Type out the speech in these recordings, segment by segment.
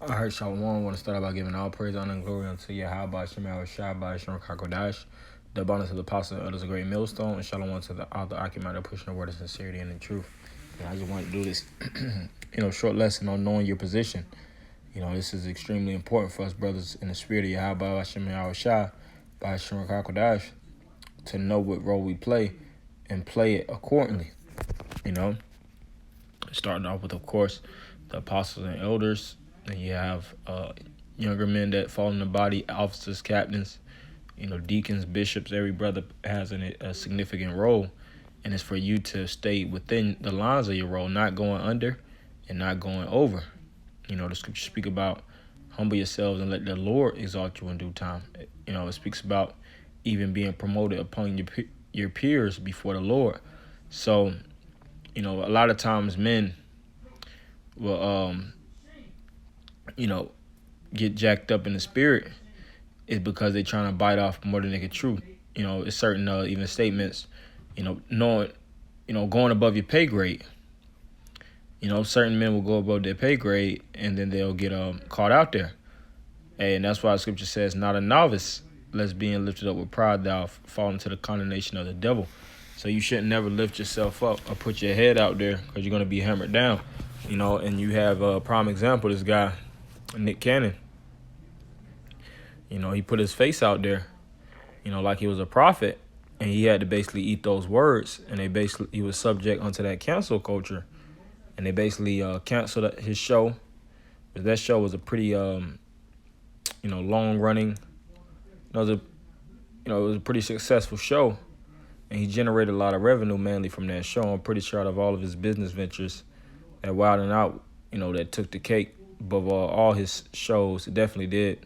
All right, Shalom. I want to start out by giving all praise, honor, and glory unto Yahweh, Shema, Shai, Shem, Kakodash, the abundance of the apostle and others, a great millstone, and Shalom to the author, Achimato, pushing the word of sincerity and the truth. And I just want to do this, short lesson on knowing your position. This is extremely important for us, brothers, in the spirit of Yahweh, Shem, Shai, Shem, Kakodash, to know what role we play and play it accordingly. Starting off with, of course, the apostles and elders. And you have younger men that fall in the body, officers, captains, deacons, bishops. Every brother has a significant role, and it's for you to stay within the lines of your role, not going under and not going over. The scriptures speak about humble yourselves and let the Lord exalt you in due time. It speaks about even being promoted upon your peers before the Lord. So, a lot of times men will get jacked up in the spirit is because they're trying to bite off more than they can chew. It's certain even statements, knowing, going above your pay grade. Certain men will go above their pay grade and then they'll get caught out there. And that's why the scripture says, not a novice, lest being lifted up with pride thou fall into the condemnation of the devil. So you shouldn't never lift yourself up or put your head out there because you're going to be hammered down. And you have a prime example, this guy, Nick Cannon. He put his face out there, like he was a prophet, and he had to basically eat those words, and he was subject unto that cancel culture, and they basically canceled his show. But that show was a pretty, long running. It was a pretty successful show, and he generated a lot of revenue mainly from that show. I'm pretty sure out of all of his business ventures, that Wild 'N Out, that took the cake above all his shows. It definitely did.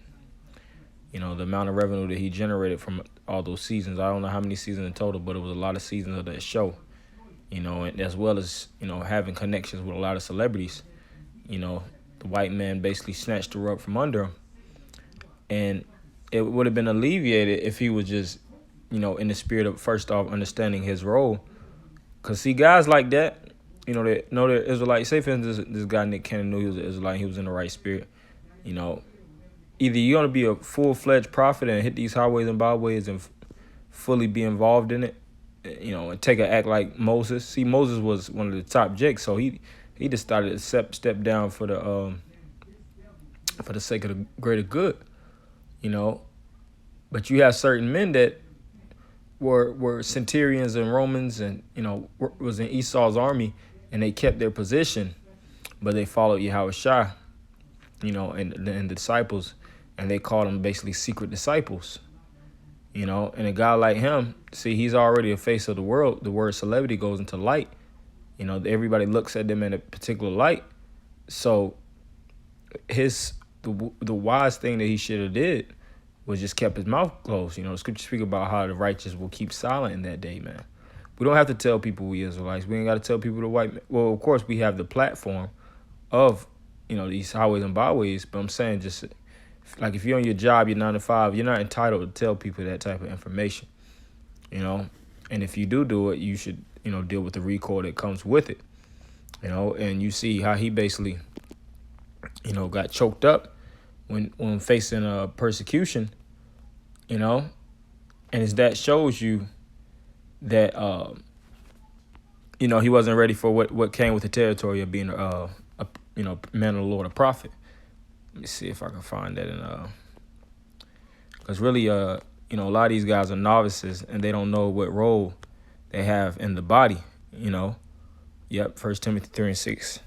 The amount of revenue that he generated from all those seasons. I don't know how many seasons in total, but it was a lot of seasons of that show. And as well as, having connections with a lot of celebrities. The white man basically snatched her up from under him. And it would have been alleviated if he was just, in the spirit of, first off, understanding his role. Because, see, guys like that, that know they're Israelite. Say, for instance, this guy Nick Cannon knew he was an Israelite. He was in the right spirit. Either you're going to be a full-fledged prophet and hit these highways and byways and fully be involved in it, and take an act like Moses. See, Moses was one of the top jakes, so he decided to step down for the sake of the greater good, But you have certain men that were centurions and Romans and, was in Esau's army, and they kept their position, but they followed Yahushua, and the disciples, and they called them basically secret disciples, and a guy like him, see, he's already a face of the world. The word celebrity goes into light. Everybody looks at them in a particular light. So the wise thing that he should have did was just kept his mouth closed. The scriptures speak about how the righteous will keep silent in that day, man. We don't have to tell people we Israelites. We ain't got to tell people the white man. Well, of course, we have the platform of, these highways and byways. But I'm saying, just like, if you're on your job, you're 9 to 5, you're not entitled to tell people that type of information, And if you do it, you should, deal with the recoil that comes with it, And you see how he basically, got choked up when facing persecution, and that shows you that, he wasn't ready for what came with the territory of being a man of the Lord, a prophet. Let me see if I can find that because really, a lot of these guys are novices and they don't know what role they have in the body, Yep, 1 Timothy 3:6.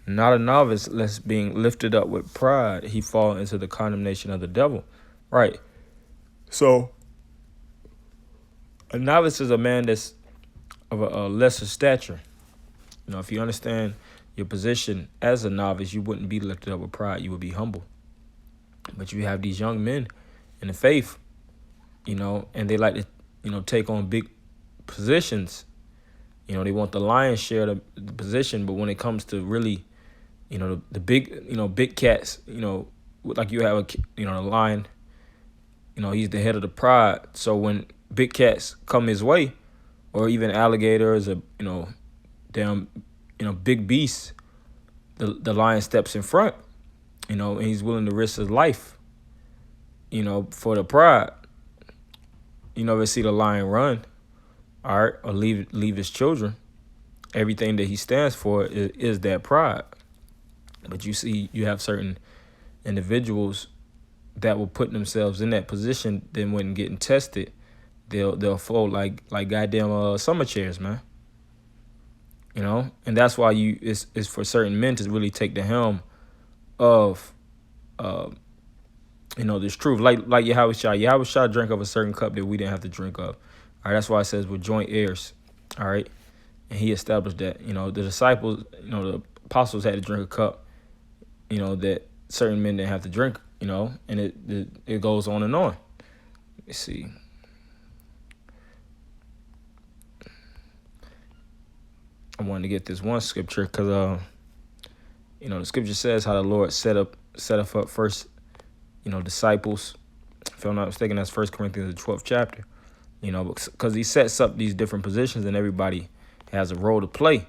Not a novice, lest being lifted up with pride, he fall into the condemnation of the devil. Right. So, a novice is a man that's of a lesser stature. If you understand your position as a novice, you wouldn't be lifted up with pride. You would be humble. But you have these young men in the faith, and they like to, take on big positions. They want the lion's share of the position. But when it comes to really, the big, big cats, like you have a lion, he's the head of the pride. So when big cats come his way, or even alligators, or, damn, big beasts, the lion steps in front, and he's willing to risk his life, for the pride. You never see the lion run, all right, or leave his children. Everything that he stands for is that pride. But you have certain individuals that will put themselves in that position. Then when getting tested, they'll fold like goddamn summer chairs, man. And that's why it's for certain men to really take the helm of this truth. Like Yahweh Shah drank of a certain cup that we didn't have to drink of. All right, that's why it says we're joint heirs. All right, and he established that. The disciples, the apostles had to drink a cup, that certain men didn't have to drink. And it goes on and on. Let's see. I wanted to get this one scripture because the scripture says how the Lord set up first, disciples. If I'm not mistaken, that's 1 Corinthians the 12th chapter. Because he sets up these different positions and everybody has a role to play.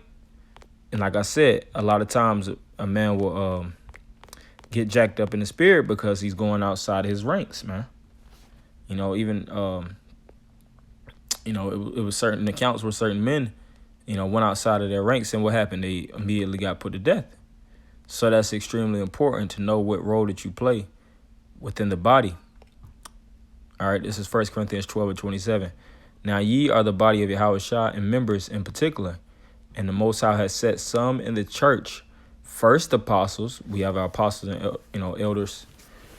And like I said, a lot of times a man will get jacked up in the spirit because he's going outside his ranks, man. Even it was certain accounts where certain men, went outside of their ranks, and what happened? They immediately got put to death. So that's extremely important to know what role that you play within the body. All right, this is 1 Corinthians 12:27. Now ye are the body of Yahweh Shah, and members in particular. And the Most High has set some in the church. First, apostles. We have our apostles and elders.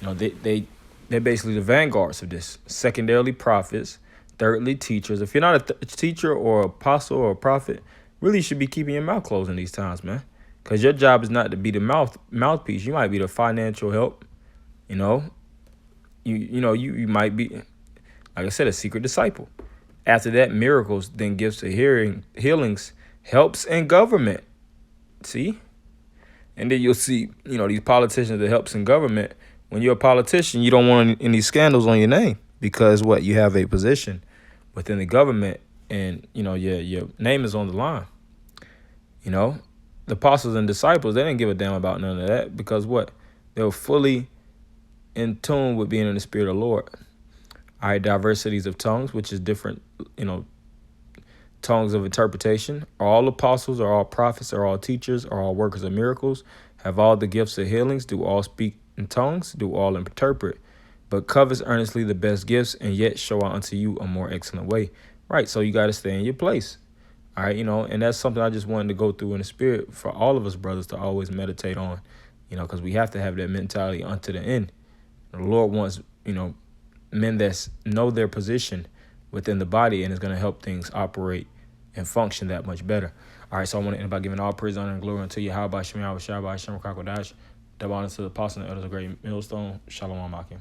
They're basically the vanguards of this. Secondarily, prophets. Thirdly, teachers. If you're not a teacher or apostle or a prophet, really should be keeping your mouth closed in these times, man. Because your job is not to be the mouthpiece. You might be the financial help. You might be, like I said, a secret disciple. After that, miracles, then gifts of healings, helps, and government. See? And then you'll see, these politicians that helps in government. When you're a politician, you don't want any scandals on your name because you have a position within the government, and your name is on the line. The apostles and disciples, they didn't give a damn about none of that because they were fully in tune with being in the spirit of the Lord. All right, diversities of tongues, which is different, tongues of interpretation. Are all apostles, are all prophets, are all teachers, are all workers of miracles, have all the gifts of healings, do all speak in tongues, do all interpret, but covers earnestly the best gifts, and yet show out unto you a more excellent way. Right, so you got to stay in your place. All right, and that's something I just wanted to go through in the spirit for all of us brothers to always meditate on, because we have to have that mentality unto the end. The Lord wants, men that know their position within the body, and is going to help things operate and function that much better. All right, so I want to end by giving all praise, honor, and glory unto you. How about Shemi, How Shabbat, Shem Kakodash, double honor to the apostle and elders of Great Millstone. Shalom, Akim.